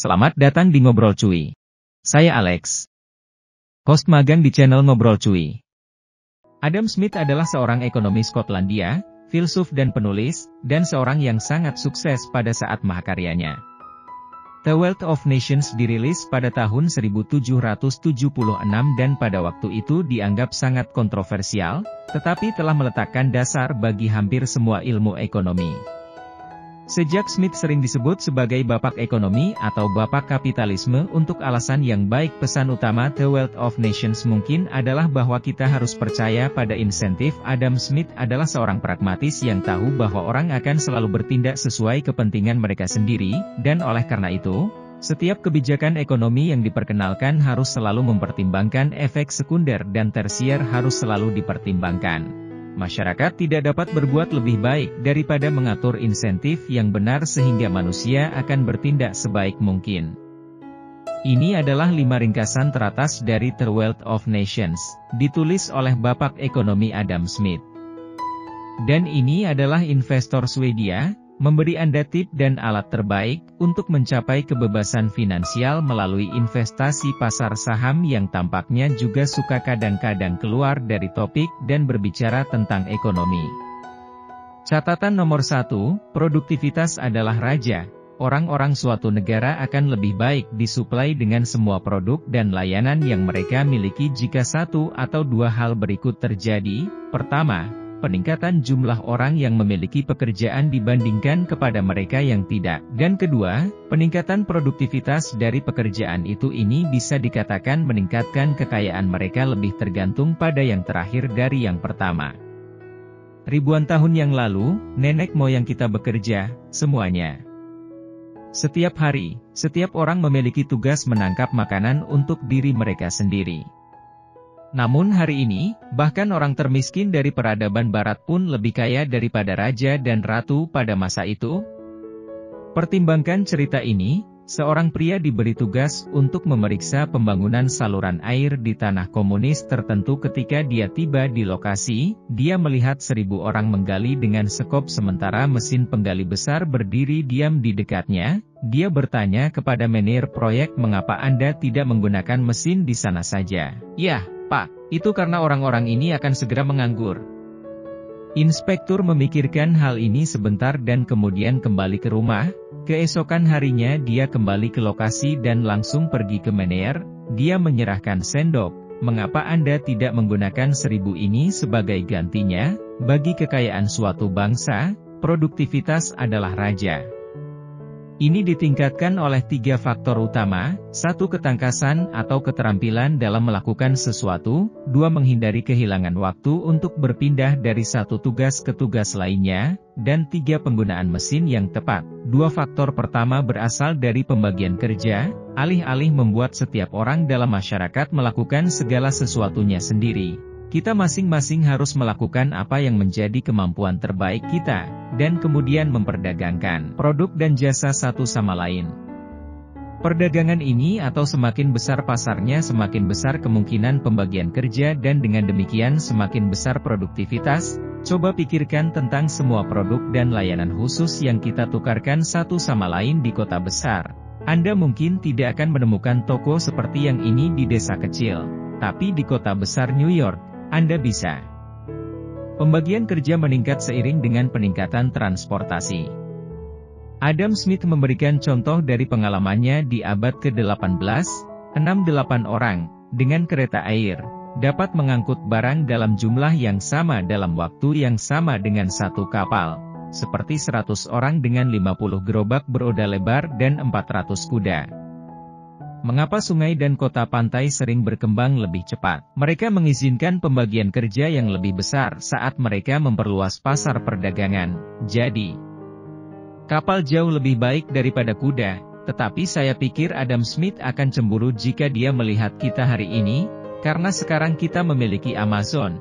Selamat datang di Ngobrol Cuy. Saya Alex, host magang di channel Ngobrol Cuy. Adam Smith adalah seorang ekonomi Skotlandia, filsuf dan penulis, dan seorang yang sangat sukses pada saat mahakaryanya. The Wealth of Nations dirilis pada tahun 1776 dan pada waktu itu dianggap sangat kontroversial, tetapi telah meletakkan dasar bagi hampir semua ilmu ekonomi. Sejak Smith sering disebut sebagai bapak ekonomi atau bapak kapitalisme untuk alasan yang baik. Pesan utama The Wealth of Nations mungkin adalah bahwa kita harus percaya pada insentif. Adam Smith adalah seorang pragmatis yang tahu bahwa orang akan selalu bertindak sesuai kepentingan mereka sendiri, dan oleh karena itu, setiap kebijakan ekonomi yang diperkenalkan harus selalu mempertimbangkan efek sekunder dan tersier harus selalu dipertimbangkan. Masyarakat tidak dapat berbuat lebih baik daripada mengatur insentif yang benar sehingga manusia akan bertindak sebaik mungkin. Ini adalah 5 ringkasan teratas dari The Wealth of Nations, ditulis oleh bapak ekonomi Adam Smith. Dan ini adalah investor Swedia, memberi Anda tip dan alat terbaik untuk mencapai kebebasan finansial melalui investasi pasar saham yang tampaknya juga suka kadang-kadang keluar dari topik dan berbicara tentang ekonomi. Catatan nomor 1, produktivitas adalah raja. Orang-orang suatu negara akan lebih baik disuplai dengan semua produk dan layanan yang mereka miliki jika satu atau dua hal berikut terjadi. Pertama, peningkatan jumlah orang yang memiliki pekerjaan dibandingkan kepada mereka yang tidak. Dan kedua, peningkatan produktivitas dari pekerjaan itu ini bisa dikatakan meningkatkan kekayaan mereka lebih tergantung pada yang terakhir dari yang pertama. Ribuan tahun yang lalu, nenek moyang kita bekerja, semuanya. Setiap hari, setiap orang memiliki tugas menangkap makanan untuk diri mereka sendiri. Namun hari ini, bahkan orang termiskin dari peradaban barat pun lebih kaya daripada raja dan ratu pada masa itu. Pertimbangkan cerita ini, seorang pria diberi tugas untuk memeriksa pembangunan saluran air di tanah komunis tertentu. Ketika dia tiba di lokasi, dia melihat 1000 orang menggali dengan sekop sementara mesin penggali besar berdiri diam di dekatnya. Dia bertanya kepada manajer proyek, "Mengapa Anda tidak menggunakan mesin di sana saja?" "Yah, Pak, itu karena orang-orang ini akan segera menganggur." Inspektur memikirkan hal ini sebentar dan kemudian kembali ke rumah. Keesokan harinya dia kembali ke lokasi dan langsung pergi ke manajer. Dia menyerahkan sendok. "Mengapa Anda tidak menggunakan 1000 ini sebagai gantinya? Bagi kekayaan suatu bangsa, produktivitas adalah raja." Ini ditingkatkan oleh 3 faktor utama. 1. Ketangkasan atau keterampilan dalam melakukan sesuatu. 2. Menghindari kehilangan waktu untuk berpindah dari satu tugas ke tugas lainnya. Dan 3. Penggunaan mesin yang tepat. 2 faktor pertama berasal dari pembagian kerja. Alih-alih membuat setiap orang dalam masyarakat melakukan segala sesuatunya sendiri, kita masing-masing harus melakukan apa yang menjadi kemampuan terbaik kita, dan kemudian memperdagangkan produk dan jasa satu sama lain. Perdagangan ini atau semakin besar pasarnya semakin besar kemungkinan pembagian kerja dan dengan demikian semakin besar produktivitas. Coba pikirkan tentang semua produk dan layanan khusus yang kita tukarkan satu sama lain di kota besar. Anda mungkin tidak akan menemukan toko seperti yang ini di desa kecil, tapi di kota besar New York, Anda bisa. Pembagian kerja meningkat seiring dengan peningkatan transportasi. Adam Smith memberikan contoh dari pengalamannya di abad ke-18, 68 orang, dengan kereta air, dapat mengangkut barang dalam jumlah yang sama dalam waktu yang sama dengan satu kapal, seperti 100 orang dengan 50 gerobak beroda lebar dan 400 kuda. Mengapa sungai dan kota pantai sering berkembang lebih cepat? Mereka mengizinkan pembagian kerja yang lebih besar saat mereka memperluas pasar perdagangan. Jadi, kapal jauh lebih baik daripada kuda, tetapi saya pikir Adam Smith akan cemburu jika dia melihat kita hari ini, karena sekarang kita memiliki Amazon.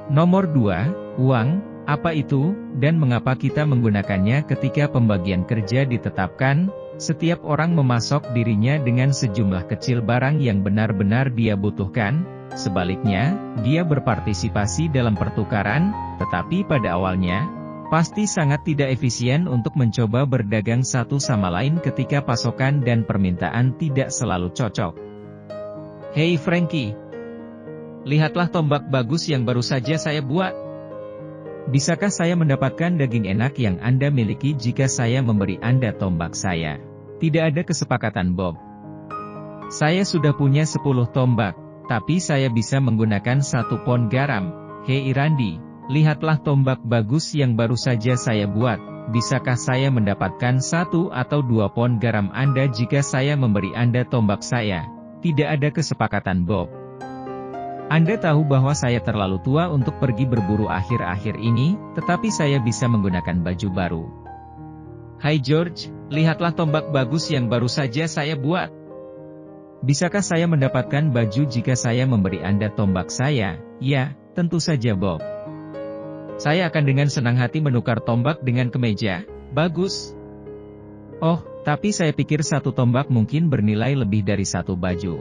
Nomor 2, uang, apa itu, dan mengapa kita menggunakannya? Ketika pembagian kerja ditetapkan, setiap orang memasok dirinya dengan sejumlah kecil barang yang benar-benar dia butuhkan. Sebaliknya, dia berpartisipasi dalam pertukaran, tetapi pada awalnya, Pasti sangat tidak efisien untuk mencoba berdagang satu sama lain ketika pasokan dan permintaan tidak selalu cocok. Hey Frankie, lihatlah tombak bagus yang baru saja saya buat. Bisakah saya mendapatkan daging enak yang Anda miliki jika saya memberi Anda tombak saya? Tidak ada kesepakatan Bob. Saya sudah punya 10 tombak, tapi saya bisa menggunakan 1 pon garam. Hei Randy, lihatlah tombak bagus yang baru saja saya buat. Bisakah saya mendapatkan 1 atau 2 pon garam Anda jika saya memberi Anda tombak saya? Tidak ada kesepakatan Bob. Anda tahu bahwa saya terlalu tua untuk pergi berburu akhir-akhir ini, tetapi saya bisa menggunakan baju baru. Hai George, lihatlah tombak bagus yang baru saja saya buat. Bisakah saya mendapatkan baju jika saya memberi Anda tombak saya? Ya, tentu saja Bob. Saya akan dengan senang hati menukar tombak dengan kemeja. Bagus. Oh, tapi saya pikir 1 tombak mungkin bernilai lebih dari 1 baju.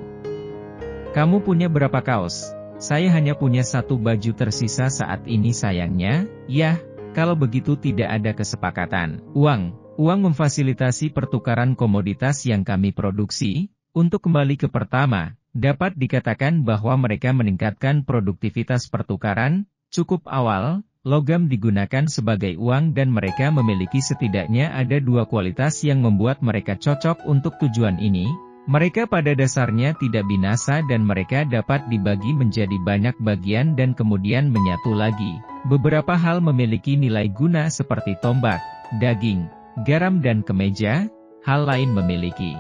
Kamu punya berapa kaos? Saya hanya punya 1 baju tersisa saat ini sayangnya. Yah, kalau begitu tidak ada kesepakatan. Uang memfasilitasi pertukaran komoditas yang kami produksi. Untuk kembali ke pertama, dapat dikatakan bahwa mereka meningkatkan produktivitas pertukaran. Cukup awal, logam digunakan sebagai uang dan mereka memiliki setidaknya ada 2 kualitas yang membuat mereka cocok untuk tujuan ini. Mereka pada dasarnya tidak binasa dan mereka dapat dibagi menjadi banyak bagian dan kemudian menyatu lagi. Beberapa hal memiliki nilai guna seperti tombak, daging, garam dan kemeja, hal lain memiliki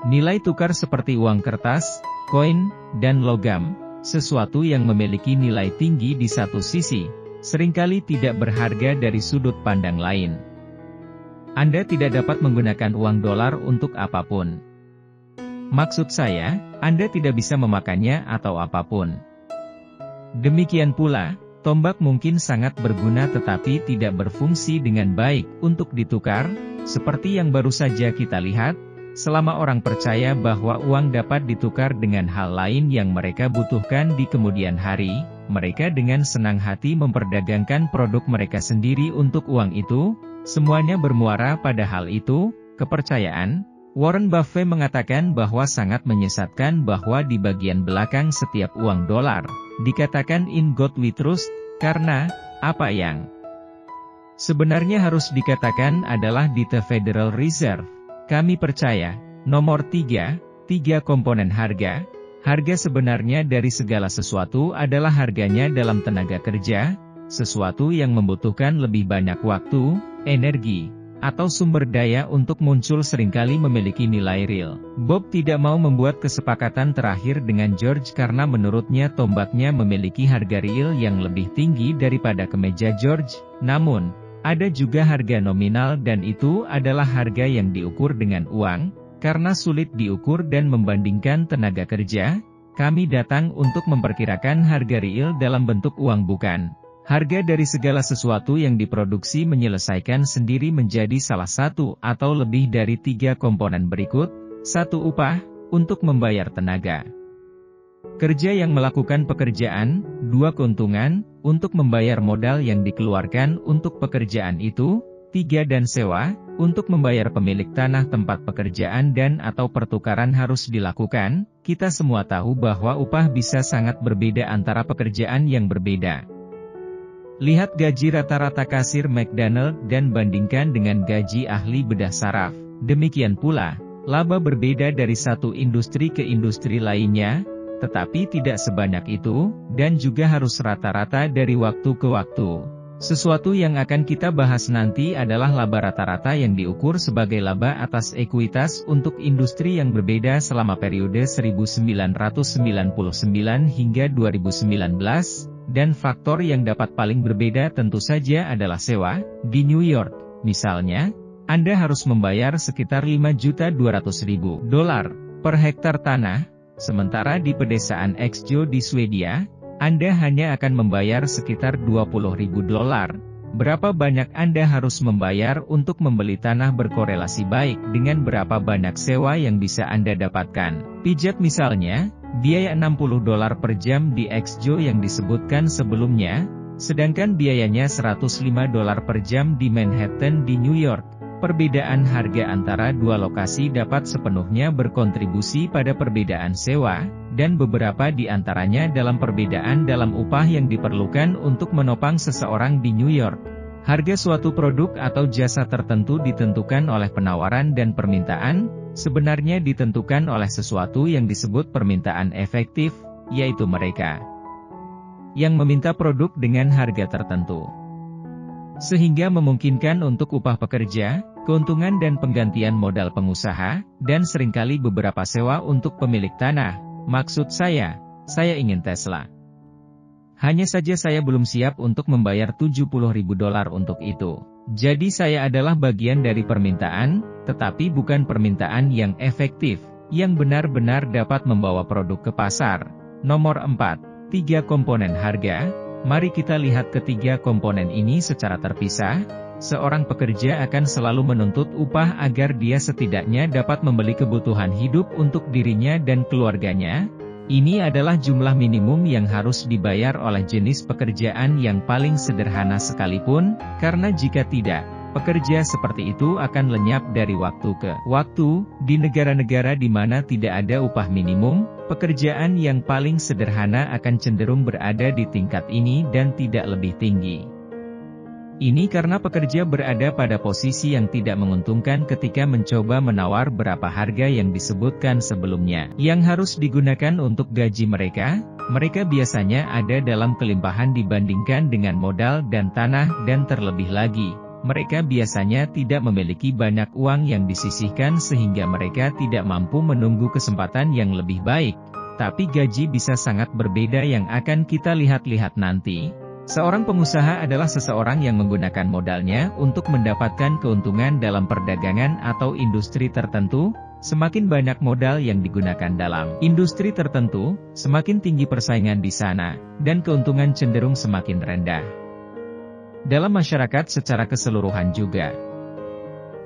nilai tukar seperti uang kertas, koin, dan logam, sesuatu yang memiliki nilai tinggi di satu sisi, seringkali tidak berharga dari sudut pandang lain. Anda tidak dapat menggunakan uang dolar untuk apapun. Maksud saya, Anda tidak bisa memakannya atau apapun. Demikian pula, tombak mungkin sangat berguna tetapi tidak berfungsi dengan baik untuk ditukar, seperti yang baru saja kita lihat. Selama orang percaya bahwa uang dapat ditukar dengan hal lain yang mereka butuhkan di kemudian hari, mereka dengan senang hati memperdagangkan produk mereka sendiri untuk uang itu. Semuanya bermuara pada hal itu, kepercayaan. Warren Buffett mengatakan bahwa sangat menyesatkan bahwa di bagian belakang setiap uang dolar, dikatakan "In God We Trust", karena, apa yang sebenarnya harus dikatakan adalah di The Federal Reserve. Kami percaya. Nomor 3, 3 komponen harga. Harga sebenarnya dari segala sesuatu adalah harganya dalam tenaga kerja, sesuatu yang membutuhkan lebih banyak waktu, energi, atau sumber daya untuk muncul seringkali memiliki nilai real. Bob tidak mau membuat kesepakatan terakhir dengan George karena menurutnya tombaknya memiliki harga real yang lebih tinggi daripada kemeja George, namun, ada juga harga nominal dan itu adalah harga yang diukur dengan uang, karena sulit diukur dan membandingkan tenaga kerja, kami datang untuk memperkirakan harga real dalam bentuk uang bukan. Harga dari segala sesuatu yang diproduksi menyelesaikan sendiri menjadi salah satu atau lebih dari 3 komponen berikut, 1 upah, untuk membayar tenaga kerja yang melakukan pekerjaan, 2 keuntungan, untuk membayar modal yang dikeluarkan untuk pekerjaan itu, 3 dan sewa, untuk membayar pemilik tanah tempat pekerjaan dan atau pertukaran harus dilakukan. Kita semua tahu bahwa upah bisa sangat berbeda antara pekerjaan yang berbeda. Lihat gaji rata-rata kasir McDonald dan bandingkan dengan gaji ahli bedah saraf. Demikian pula, laba berbeda dari satu industri ke industri lainnya, tetapi tidak sebanyak itu, dan juga harus rata-rata dari waktu ke waktu. Sesuatu yang akan kita bahas nanti adalah laba rata-rata yang diukur sebagai laba atas ekuitas untuk industri yang berbeda selama periode 1999 hingga 2019, dan faktor yang dapat paling berbeda tentu saja adalah sewa. Di New York, misalnya, Anda harus membayar sekitar $5.200.000 per hektar tanah, sementara di pedesaan Exjo di Swedia, Anda hanya akan membayar sekitar $20.000. Berapa banyak Anda harus membayar untuk membeli tanah berkorelasi baik dengan berapa banyak sewa yang bisa Anda dapatkan. Pijat misalnya, biaya $60 per jam di Exjo yang disebutkan sebelumnya, sedangkan biayanya $105 per jam di Manhattan di New York. Perbedaan harga antara dua lokasi dapat sepenuhnya berkontribusi pada perbedaan sewa, dan beberapa di antaranya dalam perbedaan dalam upah yang diperlukan untuk menopang seseorang di New York. Harga suatu produk atau jasa tertentu ditentukan oleh penawaran dan permintaan, sebenarnya ditentukan oleh sesuatu yang disebut permintaan efektif, yaitu mereka yang meminta produk dengan harga tertentu. Sehingga memungkinkan untuk upah pekerja, keuntungan dan penggantian modal pengusaha, dan seringkali beberapa sewa untuk pemilik tanah. Maksud saya ingin Tesla. Hanya saja saya belum siap untuk membayar $70.000 untuk itu. Jadi saya adalah bagian dari permintaan, tetapi bukan permintaan yang efektif, yang benar-benar dapat membawa produk ke pasar. Nomor 4. 3 komponen harga. Mari kita lihat ketiga komponen ini secara terpisah. Seorang pekerja akan selalu menuntut upah agar dia setidaknya dapat membeli kebutuhan hidup untuk dirinya dan keluarganya. Ini adalah jumlah minimum yang harus dibayar oleh jenis pekerjaan yang paling sederhana sekalipun, karena jika tidak, pekerja seperti itu akan lenyap dari waktu ke waktu. Di negara-negara di mana tidak ada upah minimum, pekerjaan yang paling sederhana akan cenderung berada di tingkat ini dan tidak lebih tinggi. Ini karena pekerja berada pada posisi yang tidak menguntungkan ketika mencoba menawar berapa harga yang disebutkan sebelumnya. Yang harus digunakan untuk gaji mereka biasanya ada dalam kelimpahan dibandingkan dengan modal dan tanah, dan terlebih lagi, mereka biasanya tidak memiliki banyak uang yang disisihkan sehingga mereka tidak mampu menunggu kesempatan yang lebih baik. Tapi gaji bisa sangat berbeda yang akan kita lihat nanti. Seorang pengusaha adalah seseorang yang menggunakan modalnya untuk mendapatkan keuntungan dalam perdagangan atau industri tertentu. Semakin banyak modal yang digunakan dalam industri tertentu, semakin tinggi persaingan di sana, dan keuntungan cenderung semakin rendah. Dalam masyarakat secara keseluruhan juga.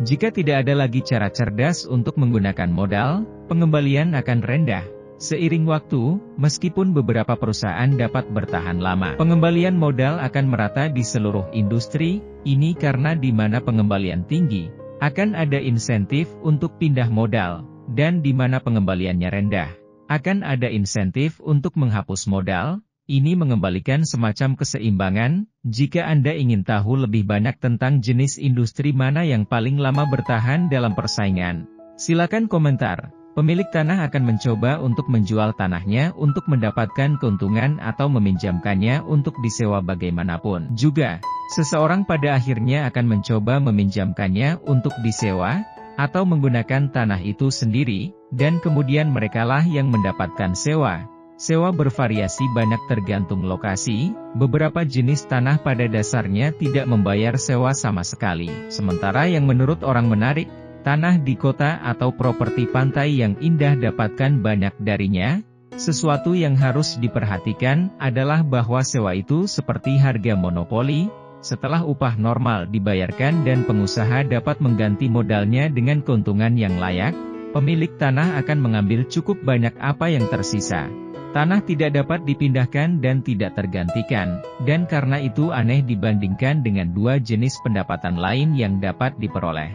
Jika tidak ada lagi cara cerdas untuk menggunakan modal, pengembalian akan rendah. Seiring waktu, meskipun beberapa perusahaan dapat bertahan lama, pengembalian modal akan merata di seluruh industri. Ini karena di mana pengembalian tinggi, akan ada insentif untuk pindah modal, dan di mana pengembaliannya rendah, akan ada insentif untuk menghapus modal. Ini mengembalikan semacam keseimbangan. Jika Anda ingin tahu lebih banyak tentang jenis industri mana yang paling lama bertahan dalam persaingan, silakan komentar. Pemilik tanah akan mencoba untuk menjual tanahnya untuk mendapatkan keuntungan atau meminjamkannya untuk disewa bagaimanapun. Juga, seseorang pada akhirnya akan mencoba meminjamkannya untuk disewa, atau menggunakan tanah itu sendiri, dan kemudian merekalah yang mendapatkan sewa. Sewa bervariasi banyak tergantung lokasi. Beberapa jenis tanah pada dasarnya tidak membayar sewa sama sekali. Sementara yang menurut orang menarik, tanah di kota atau properti pantai yang indah dapatkan banyak darinya. Sesuatu yang harus diperhatikan adalah bahwa sewa itu seperti harga monopoli. Setelah upah normal dibayarkan dan pengusaha dapat mengganti modalnya dengan keuntungan yang layak, pemilik tanah akan mengambil cukup banyak apa yang tersisa. Tanah tidak dapat dipindahkan dan tidak tergantikan, dan karena itu aneh dibandingkan dengan dua jenis pendapatan lain yang dapat diperoleh.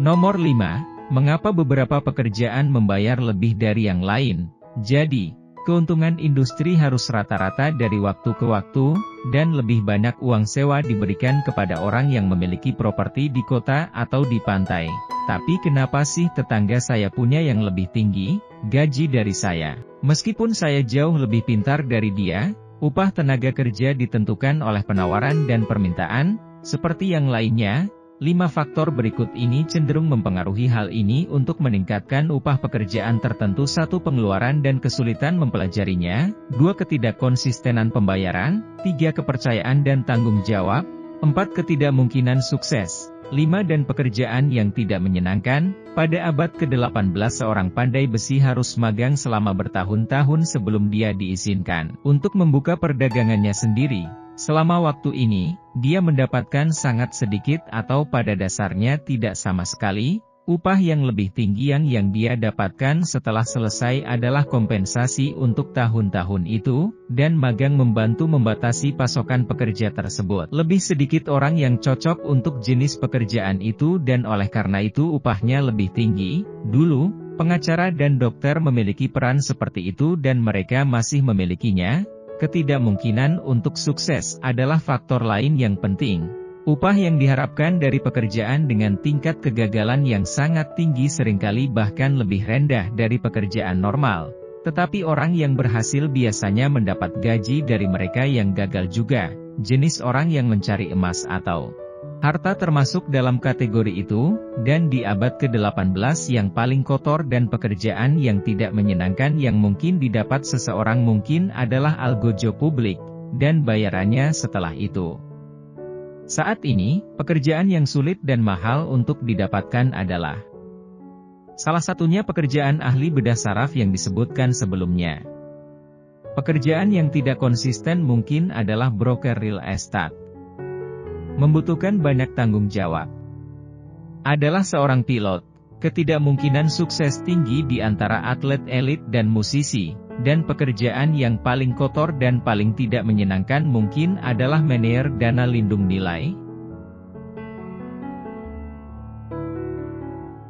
Nomor 5. Mengapa beberapa pekerjaan membayar lebih dari yang lain? Jadi, keuntungan industri harus rata-rata dari waktu ke waktu, dan lebih banyak uang sewa diberikan kepada orang yang memiliki properti di kota atau di pantai. Tapi kenapa sih tetangga saya punya yang lebih tinggi gaji dari saya? Meskipun saya jauh lebih pintar dari dia, upah tenaga kerja ditentukan oleh penawaran dan permintaan, seperti yang lainnya. 5 faktor berikut ini cenderung mempengaruhi hal ini untuk meningkatkan upah pekerjaan tertentu. 1. Pengeluaran dan kesulitan mempelajarinya. 2. Ketidakkonsistenan pembayaran. 3. Kepercayaan dan tanggung jawab. 4. Ketidakmungkinan sukses. 5. Dan pekerjaan yang tidak menyenangkan. Pada abad ke-18 seorang pandai besi harus magang selama bertahun-tahun sebelum dia diizinkan untuk membuka perdagangannya sendiri. Selama waktu ini, dia mendapatkan sangat sedikit atau pada dasarnya tidak sama sekali Upah yang lebih tinggi yang dia dapatkan setelah selesai adalah kompensasi untuk tahun-tahun itu, dan magang membantu membatasi pasokan pekerja tersebut. Lebih sedikit orang yang cocok untuk jenis pekerjaan itu dan oleh karena itu upahnya lebih tinggi. Dulu, pengacara dan dokter memiliki peran seperti itu dan mereka masih memilikinya. Ketidakmungkinan untuk sukses adalah faktor lain yang penting. Upah yang diharapkan dari pekerjaan dengan tingkat kegagalan yang sangat tinggi seringkali bahkan lebih rendah dari pekerjaan normal. Tetapi orang yang berhasil biasanya mendapat gaji dari mereka yang gagal juga. Jenis orang yang mencari emas atau harta termasuk dalam kategori itu, dan di abad ke-18 yang paling kotor dan pekerjaan yang tidak menyenangkan yang mungkin didapat seseorang mungkin adalah algojo publik, dan bayarannya setelah itu. Saat ini, pekerjaan yang sulit dan mahal untuk didapatkan adalah salah satunya pekerjaan ahli bedah saraf yang disebutkan sebelumnya. Pekerjaan yang tidak konsisten mungkin adalah broker real estate. Membutuhkan banyak tanggung jawab. Adalah seorang pilot. Ketidakmungkinan sukses tinggi di antara atlet elit dan musisi, dan pekerjaan yang paling kotor dan paling tidak menyenangkan mungkin adalah manajer dana lindung nilai.